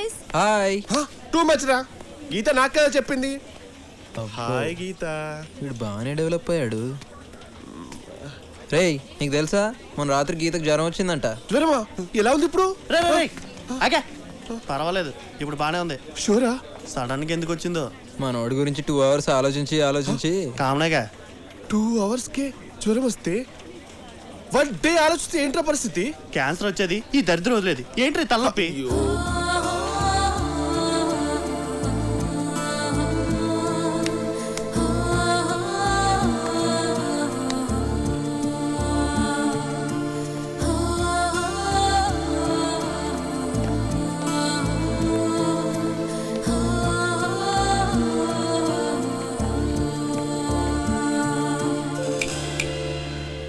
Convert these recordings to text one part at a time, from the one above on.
Guys. Hi. Too much రా. గీత నాకు కదా చెప్పింది. హాయ్ గీత. వీడు బాగానే డెవలప్ అయ్యాడు. రేయ్ నీకు తెలుసా మన రాత్రి గీతకు జ్వరం వచ్చిందంట. జ్వరమా? ఎలా ఉంది ఇప్పుడు? పర్వాలేదు, ఇప్పుడు బానే ఉంది. షూరా? సడన్ గా ఎందుకు వచ్చిందో మనోడి గురించి 2 hours ఆలోచించి కామనేగా. 2 hours కే జ్వరం వస్తే 1 day ఆలోచిస్తే ఏంట్రా పరిస్థితి? క్యాన్సర్ వచ్చేది, ఈ దరిద్రం వదిలేది ఏంటి తలనొప్పి.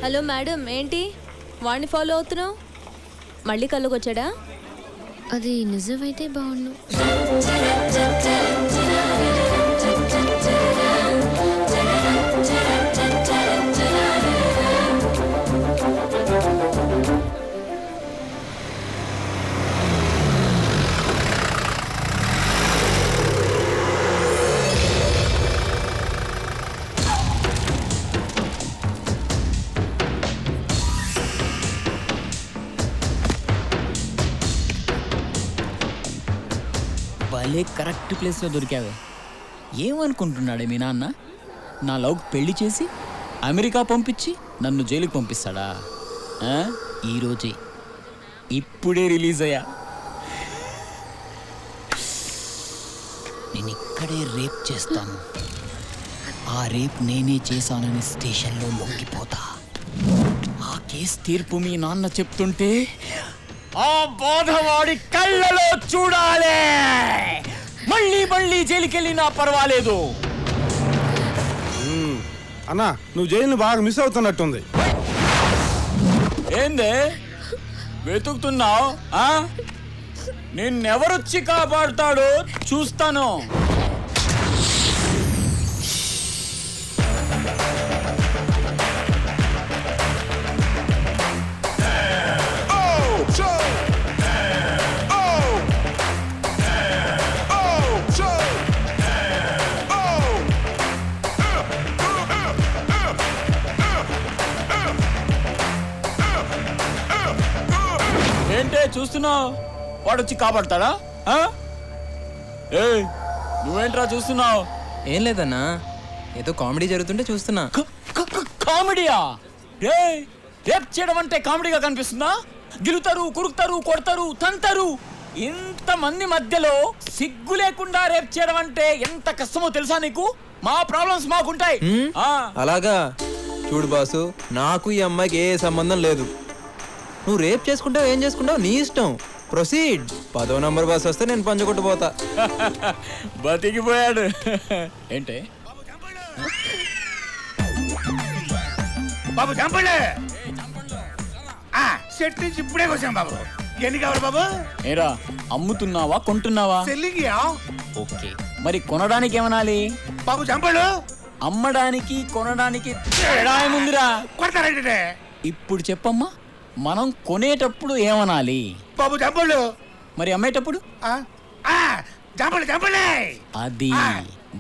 హలో మేడం, ఏంటి వాడిని ఫాలో అవుతున్నావు? మళ్ళీ కళ్ళకొచ్చాడా? అది నిజమైతే బాగుండు. భలే కరెక్ట్ ప్లేస్లో దొరికావే. ఏమనుకుంటున్నాడే మీ నాన్న? నా లవ్కి పెళ్లి చేసి అమెరికా పంపించి నన్ను జైలుకి పంపిస్తాడా? ఈరోజే ఇప్పుడే రిలీజ్ అయ్యా. నేను ఇక్కడే రేప్ చేస్తాను. ఆ రేప్ నేనే చేశానని స్టేషన్లో లొంగిపోతా. ఆ కేసు తీర్పు మీ నాన్న చెప్తుంటే ఆ బాధవాడి కళ్ళలో చూడాలి. మళ్ళీ జైలుకెళ్ళినా పర్వాలేదు. అన్నా, నువ్వు జైలుని బాగా మిస్ అవుతున్నట్టుంది. ఏందే వెతుకుతున్నావు? నిన్నెవరొచ్చి కాపాడుతాడో చూస్తాను. ఏంటే చూస్తున్నావు? వాడొచ్చి కాపాడతాడా? ఏయ్ నువ్వేంట్రా చూస్తున్నావు? ఏం లేదన్నా, ఏదో కామెడీ జరుగుతుంటే చూస్తున్నా. కామెడీయా? రేప్ చేయడం అంటే కామెడీగా కనిపిస్తుందా? గిలుతారు, కురుకుతారు, కొడతారు, తంతారు. ఇంతమంది మధ్యలో సిగ్గు లేకుండా రేప్ చేయడం అంటే ఎంత కష్టమో తెలుసా నీకు? మా ప్రాబ్లమ్స్ మాకుంటాయి. అలాగా చూడు బాసు, నాకు ఈ అమ్మాయికి ఏ సంబంధం లేదు. నువ్వు రేప్ చేసుకుంటావు, ఏం చేసుకుంటావు నీ ఇష్టం. ప్రొసీడ్. 10వ నంబర్ బస్ వస్తే నేను పంచకొట్టుపోతా. బతికిపోయాడు. ఏంటే బాబు చంపలే సెట్ నుంచి ఇప్పుడే వచ్చాం బాబు. ఎన్ని కావాలి బాబు? ఏరా అమ్ముతున్నావా కొంటున్నావా? సెల్లింగ్. ఓకే, మరి కొనడానికి ఏమనాలి? బాబు చంపలు. అమ్మడానికి కొనడానికి తేడా ఏముందిరా? కొడతారంటే ఇప్పుడు చెప్పమ్మా, మనం కొనేటప్పుడు ఏమనాలి? బాబు చంపలు. మరి అమ్మేటప్పుడు? చంపలు చంపలే. అది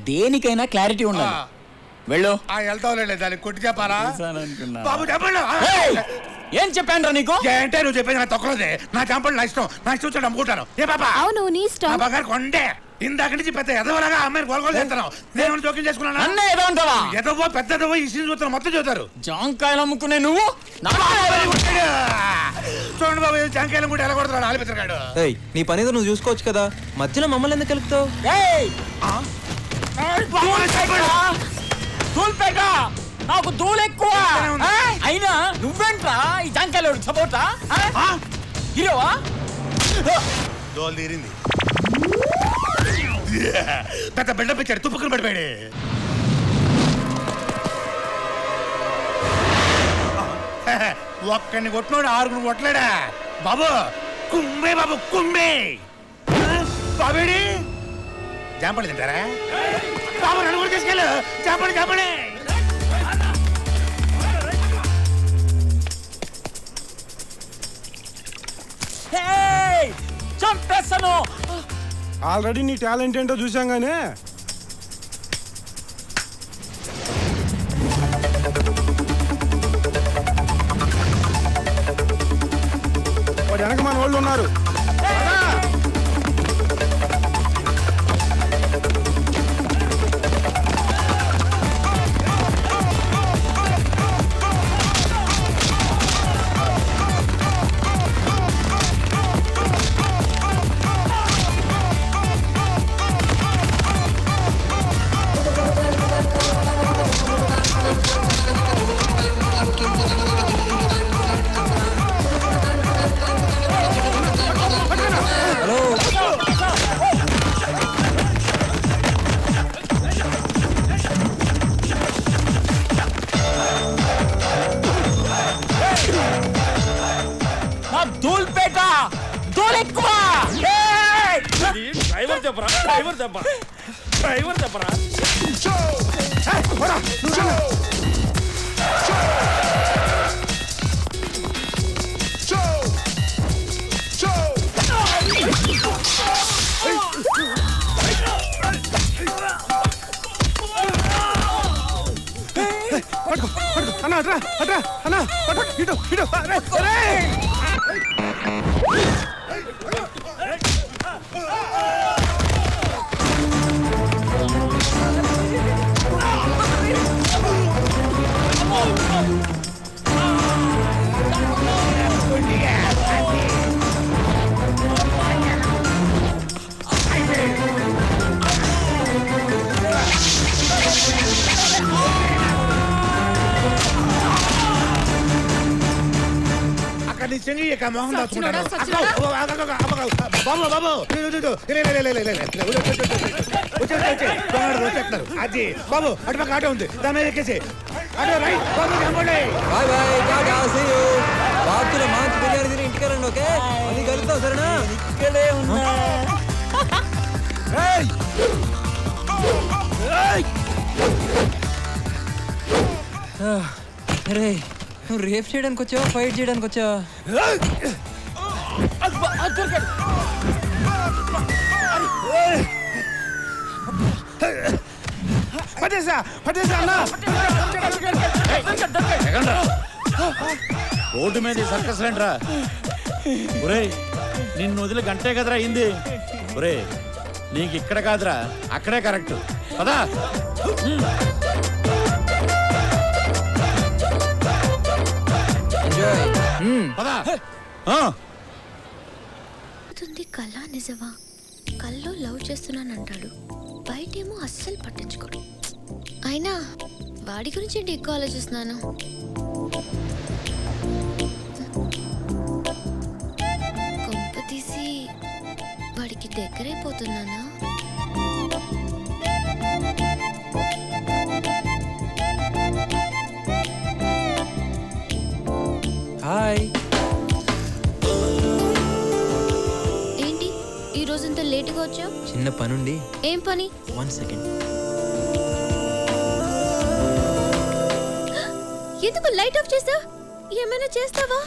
దేనికైనా క్లారిటీ ఉండాలి. వెళ్ళు. వెళ్తావులే, దానికి కొట్టి చెప్పాలా? బాబు చంపలు. ఏం చెప్పాను రా నీకు? ఏంటే నువ్వు చెప్పేది నా తొక్కలోదే. నా చంపలు నా ఇష్టం, నా ఇష్టం వచ్చాడు అమ్ముకుంటాను. ఏ బాబా? అవును, నీ ఇష్టం. బాగారు కొండే ఇందాక నుంచి పెద్ద ఎదవలాగా అమ్మాయిని గొలగొలు చేస్తున్నావు. నేను జోక్యం చేసుకున్నాను. అన్న ఏదో అంటావా? ఎదవో పెద్దదవో ఈ సీన్ చూస్తారు, మొత్తం చూస్తారు. జాంకాయలు అమ్ముకునే నువ్వు చూడండి బాబు, జాంకాయలు కూడా ఎలా కొడతాడు ఆలిపిస్తాడు. ఏయ్ నీ పనిదో నువ్వు చూసుకోవచ్చు కదా, మధ్యలో మమ్మల్ని ఎందుకు కలుపుతావు? నాకు దూలు ఎక్కువ. అయినా నువ్వేంట్రా ఈ జాంకాయలు సపోర్టా? హీరోవా? దోలు తీరింది. పెద్ద బిల్డప్ ఇచ్చాడు, తుప్పుకుని పడిపోయాడు. ఒక్కడిని కొట్టినోడు 6 కొట్టలేడా బాబు? కుమ్మే బాబు కుమ్మే. బాబేడి జాంపడి తింటారా బాబు? నలుగురు తీసుకెళ్ళు. జాంపడి జాంపడి. చంపేస్తాను. ఆల్రెడీ నీ టాలెంట్ ఏంటో చూసాం గానీ వాడు వెనక మన వాళ్ళు ఉన్నారు. నా దూల్పేట దూల్ ఎక్కువ. డ్రైవర్ చెప్పరా డ్రైవర్ చెప్పరా డ్రైవర్ చెప్పరా అన్నా అట్రా అట్రా అన్నా ఇటు ఇటు అక్కడ నీ చెంగి ఇక మొహం దాచుకుంటాను బాబు బాబు వచ్చేస్తున్నారు అది బాబు అటు పక్క ఆటో ఉంది దాని మీద ఎక్కేసి ఆటో రైట్ బాబు కనపడే bye bye tata see you. బాబులో మంచి బిర్యానీ తిని ఇంటికి రండి. ఓకే అది కలుగుతావు సరేనా? ఇక్కడే ఉన్నా. అరే నువ్వు రేప్ చేయడానికి వచ్చావా ఫైట్ చేయడానికి వచ్చావా? పట్టేసా పట్టేసా అన్నా. రోడ్డు మీద సర్కస్ రా ఒరేయ్ నిన్ను వదిలి గంటే కదరా అయింది. ఒరే నీకు ఇక్కడ కాదురా అక్కడే కరెక్ట్ పదా. ఎంజాయ్. పదా కళ నిజమా? కల్లో లవ్ చేస్తున్నానంటాడు, బయటేమో అస్సలు పట్టించుకోడు. అయినా వాడి గురించి ఏంటి ఎక్కువ ఆలోచిస్తున్నాను. కొంప తీసి వాడికి దగ్గరైపోతున్నానా? హాయ్. ఏంటి ఈ రోజంతా లేటుగా వచ్చావు? చిన్న పనుండి. ఏం పని? 1 సెకండ్. ఎందుకు లైట్ ఆఫ్ చేసావు? ఏమైనా చేస్తావా?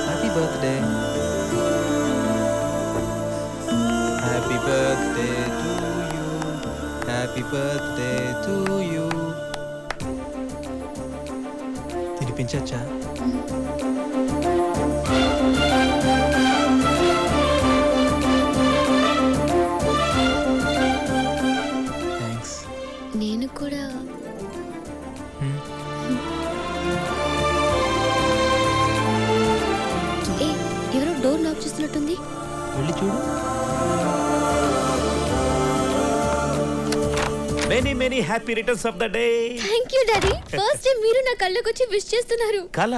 Happy birthday. Happy birthday to you. Happy birthday to you. తినిపించచ్చా? థ్యాంక్స్. నేను కూడా. ఏ ఎవరో డోర్ లాక్ చేస్తున్నట్టుంది. వెళ్ళి చూడు. Many many happy returns of the day. Thank you daddy. First time మీరు నా కళ్ళకి వచ్చి విష్ చేస్తున్నారు. కళ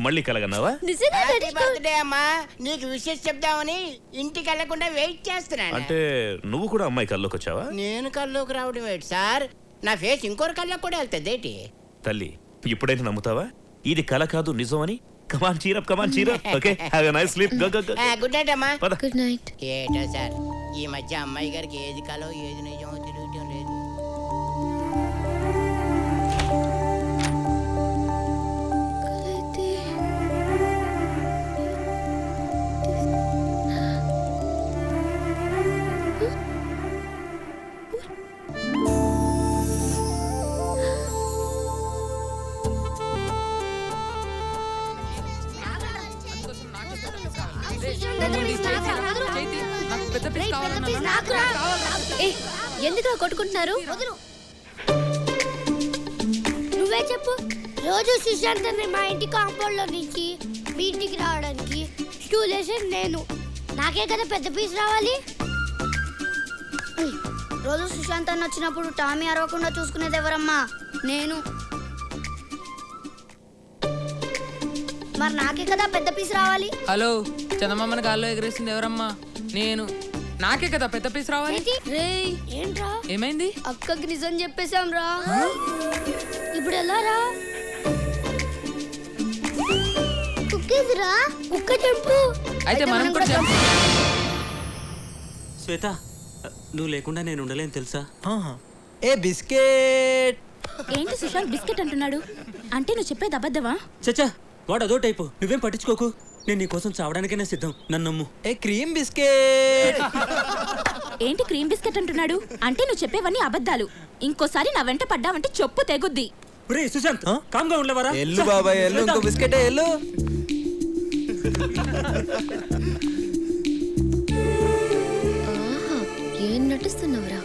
మళ్ళీ కలగన్నావా? నిజంగా డాడీ? బర్త్డే అమ్మా, నీకు విషెస్ చెప్దామని ఇంటికి వెళ్లకుండా వెయిట్ చేస్తున్నాను. అంటే నువ్వు కూడా అమ్మాయి కల్లోకి వచ్చావా? నేను కల్లోకి రావడం ఏంటి సార్, నా ఫేస్ ఇంకోరి కళ్ళకి కూడా వెళ్తుంది ఏంటి? తల్లి ఇప్పుడైతే నమ్ముతావా ఇది కళ కాదు నిజం అని? Come on cheer up okay have a nice sleep go good night అమ్మా. పద. Good night. ఏటో సార్ ఈ మధ్య అమ్మాయి గారికి ఏది కాలో ఏది నిజమో తెలియటం లేదు. ఎందుకు కొట్టుకుంటున్నారు? నువ్వే చెప్పు. రోజు సుశాంత్ మా ఇంటి కాంపౌండ్ లో నుంచి మీ ఇంటికి రావడానికి స్టూల్ వేసేది నేను. నాకే కదా పెద్ద పీస్ రావాలి. రోజు సుశాంత్ అన్న వచ్చినప్పుడు టామీ అరవకుండా చూసుకునేది ఎవరమ్మా? నేను. మరి నాకే కదా పెద్ద పీస్ రావాలి. హలో, చందమామని గాల్లో ఎగరేసింది ఎవరమ్మా? నేను. నాకే కదా పెద్ద పీస్ రావాలి. ఏంట్రా ఏమైంది? అక్కకి నిజం చెప్పేశాం రా. ఇప్పుడు ఎలా రా? కుక్కేదిరా కుక్క చెప్పు. అయితే మనం కూడా చెప్పు. శ్వేత, నువ్వు లేకుండా నేను ఉండలేను తెలుసా? ఏ బిస్కెట్. ఏంటి సుశాంత్ బిస్కెట్ అంటున్నాడు? అంటే నువ్వు చెప్పేది అబద్ధమా? చచ్చా, వాడు అదో టైపు. నువ్వేం పట్టించుకోకు. నేను నీ కోసం చావడానికైనా సిద్ధం. నన్ను నమ్ము. ఏ క్రీమ్ బిస్కెట్. ఏంటి క్రీమ్ బిస్కెట్ అంటున్నాడు? అంటే నువ్వు చెప్పేవన్నీ అబద్ధాలు. ఇంకోసారి నా వెంట పడ్డావంటే చెప్పు తెగుద్ది. ఒరేయ్ సుశాంత్, కామ్గా ఉండలేవరా? ఎల్లు బాబాయ్ ఎల్లు, ఇంకో బిస్కెట్ ఎల్లు. ఏం నటిస్తున్నావురా?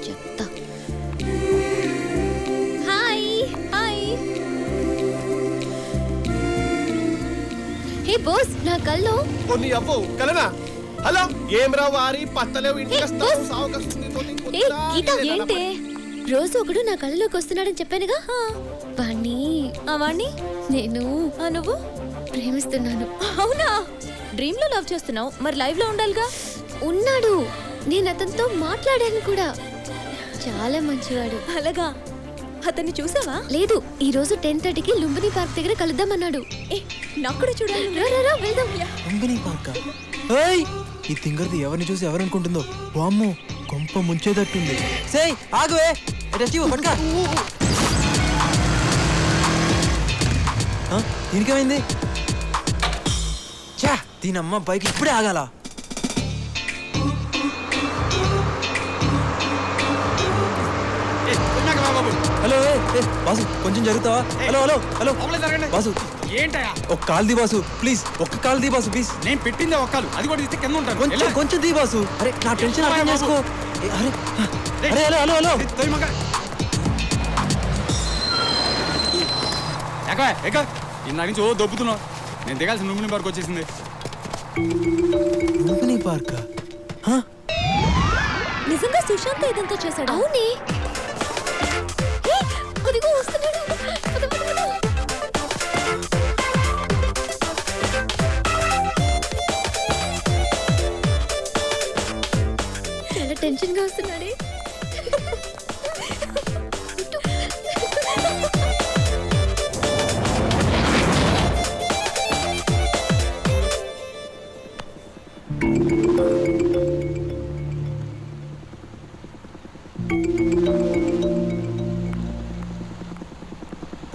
చెప్తా. Hi hi. హే బాస్, నా కల్లో కొన్ని అవ్వు కలనా. హలో ఏం రా వారి పత్తలేవు ఇంటికి వస్తావు సావుకొస్తుంది. ఏ గీత ఏంటే? రోజు ఒకడు నా కళ్ళలోకి వస్తున్నాడని చెప్పానుగా. వాణ్ణి నేను నువ్వు ప్రేమిస్తున్నాను. అవునా? డ్రీమ్ లో లవ్ చేస్తున్నావు, మరి లైవ్ లో ఉండాలిగా. ఉన్నాడు, నేను అతనితో మాట్లాడాను కూడా. చాలా మంచివాడు. అలాగా? అతన్ని చూసావా? లేదు, ఈ రోజు 10:30కి లుంబిని పార్క్ దగ్గర కలుద్దామన్నాడు. నాకు కూడా చూడాలి. వెళ్దాం. లుంబిని పార్క్. ఏయ్, ఈ తింగర్ది ఎవరిని చూసి ఎవరనుకుంటుందో. వామ్మో, కొంప ముంచేదట్టుంది. సేయ్ ఆగువే. పట్టుకా. దీనికేమైంది? చా, దీనమ్మ బైక్ ఇప్పుడే ఆగాల. హలో బాసు, కొంచెం జరుగుతావా? హలో హలో హలో బాసు, ఏంటయా? ఒక కాల్ ది బాసు ప్లీజ్. ఒక్క కాల్ ది బాసు ప్లీజ్. నేను పెట్టిందే ఒక్కలు, అది కూడా ఇస్తే కింద ఉంటాను. కొంచెం కొంచెం ది బాసు. అరే నా టెన్షన్ అర్థం చేసుకో. అరే అరే హలో హలో హలో. ఇందా నుంచి ఓ దొబ్బుతున్నావు. నేను దిగాల్సిన లుంబిని పార్క్ వచ్చేసింది. లుంబిని పార్క్? నిజంగా సుశాంత్ ఇదంతా చేశాడు? అవునే, అదిగో వస్తున్నాడు. చాలా టెన్షన్ గా వస్తున్నాడే.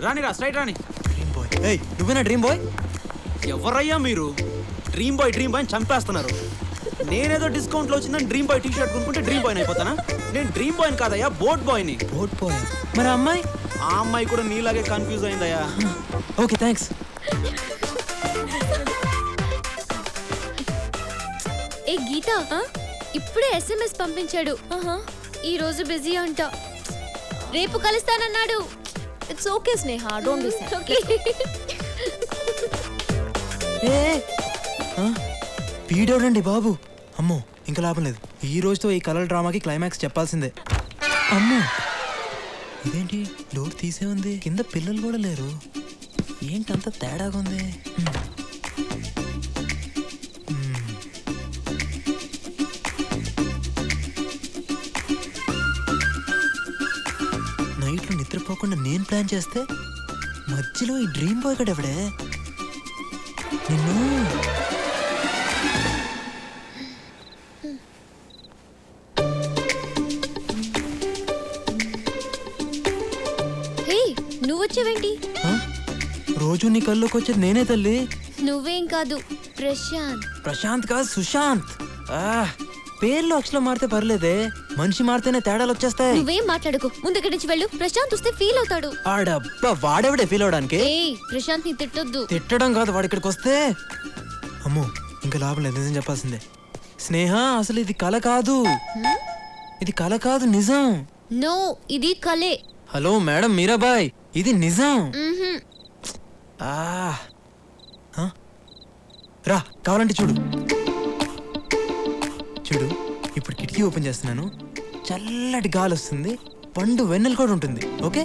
రానిరా, స్ట్రైట్ రాని. ఏయ్, నువ్వేనా డ్రీమ్ బాయ్? ఎవరయ్యా మీరు? డ్రీమ్ బాయ్ అని చంపేస్తున్నారు. నేనేదో డిస్కౌంట్ లో వచ్చిందని డ్రీమ్ బాయ్ టీ-షర్ట్ కొనుక్కుంటే డ్రీమ్ బాయ్ అయిపోతానా? నేను డ్రీమ్ బాయ్ కాదయ్యా, బోట్ బాయ్ని. Boat boy? మరి అమ్మాయి? ఆ అమ్మాయి కూడా నీలాగే కన్ఫ్యూజ్ అయిందయ్యా. Okay thanks. ఏ గీత, ఇప్పుడే SMS పంపించాడు. ఈ రోజు బిజీ అంట, రేపు కలుస్తానన్నాడు. It's okay Sneha, don't be sad. Okay. పీడోడండి బాబు. అమ్మో, ఇంకా లాభం లేదు. ఈ రోజుతో ఈ కలర్ డ్రామాకి క్లైమాక్స్ చెప్పాల్సిందే. అమ్మో, ఇదేంటి డోర్ తీసే ఉంది, కింద పిల్లలు కూడా లేరు. ఏంటంత తేడాగా ఉంది? నైట్లో నిద్రపోకుండా నేను ప్లాన్ చేస్తే మధ్యలో ఈ డ్రీమ్ బాయ్ గడెవడే? నిన్ను హే నువ్వు వచ్చావేంటి? ఆ? రోజు నీ కల్లోకి వచ్చేది నేనే తల్లి. నువ్వేం కాదు, ప్రశాంత్. ప్రశాంత్ కాదు, సుశాంత్. పేర్లు అక్షరం మారితే పర్లేదే, మనిషి మారితేనే తేడాలు వచ్చేస్తాయి. నువ్వేం మాట్లాడుకో, ముందు ఇక్కడి నుంచి వెళ్ళు. ప్రశాంత్ వస్తే ఫీల్ అవుతాడు. ఆడబ్బా, వాడెవడే ఫీల్ అవడానికి? ప్రశాంత్ ని తిట్టొద్దు. తిట్టడం కాదు, వాడు ఇక్కడికి వస్తే అమ్మో ఇంకా లాభం లేదు, నిజం చెప్పాల్సిందే. స్నేహ, అసలు ఇది కల కాదు, ఇది కల కాదు, నిజం. నో, ఇది కలే. హలో మేడం మీరాబాయ్, ఇది నిజం. రా, కావాలంటే చూడు. చూడు, ఇప్పుడు కిటికీ ఓపెన్ చేస్తున్నాను, చల్లటి గాలి వస్తుంది, పండు వెన్నెల కూడా ఉంటుంది. ఓకే,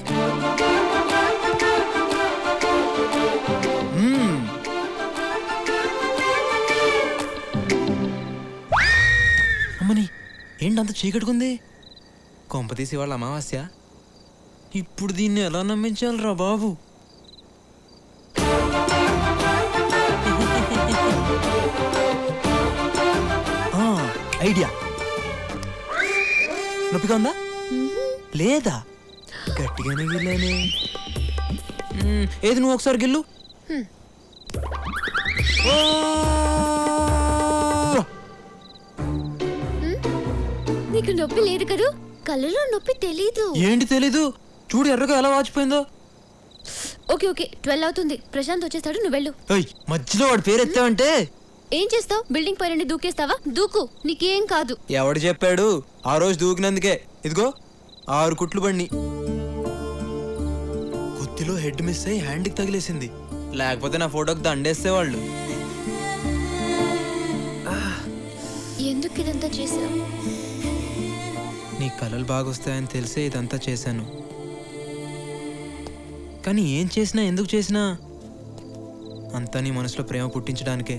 అమ్మని ఏంటంత చీకట్టుకుంది? కొంప తీసి వాళ్ళ అమావాస్య. ఇప్పుడు దీన్ని ఎలా నమ్మించాలరా బాబు? ఐడియా. నొప్పిగా ఉందా? లేదా? గట్టిగానే గిల్లానే. ఏది నువ్వు ఒకసారి గిల్లు. నీకు నొప్పి లేదు కదూ? కళ్ళలో నొప్పి తెలీదు. ఏంటి తెలీదు? చూడు ఎర్రగా ఎలా వాచిపోయిందో. ఓకే ఓకే, 12 అవుతుంది. ప్రశాంత్ వచ్చేస్తాడు, నువ్వు వెళ్ళు. మధ్యలో వాడి పేరు ఎత్తావంటే ఏం చేస్తావు? బిల్డింగ్ పైన దూకేస్తావా? దూకు, నీకేం కాదు. ఎవడు చెప్పాడు? ఆ రోజు దూకినందుకే ఇదిగో 6 కుట్లు బండి. గుత్తిలో హెడ్ మిస్ అయ్యి హ్యాండ్కి తగిలేసింది, లేకపోతే నా ఫోటోకి దండేస్తే వాళ్ళు. ఎందుకు ఇదంతా చేసావు? నీ కలలు బాగొస్తాయని తెలిసే ఇదంతా చేశాను. కానీ ఏం చేసినా, ఎందుకు చేసినా అంతా నీ మనసులో ప్రేమ పుట్టించడానికే.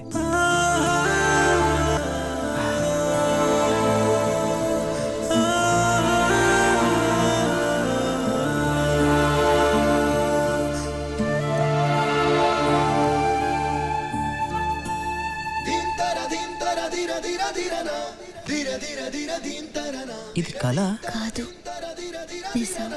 ఇది కళ కాదు, నిజం.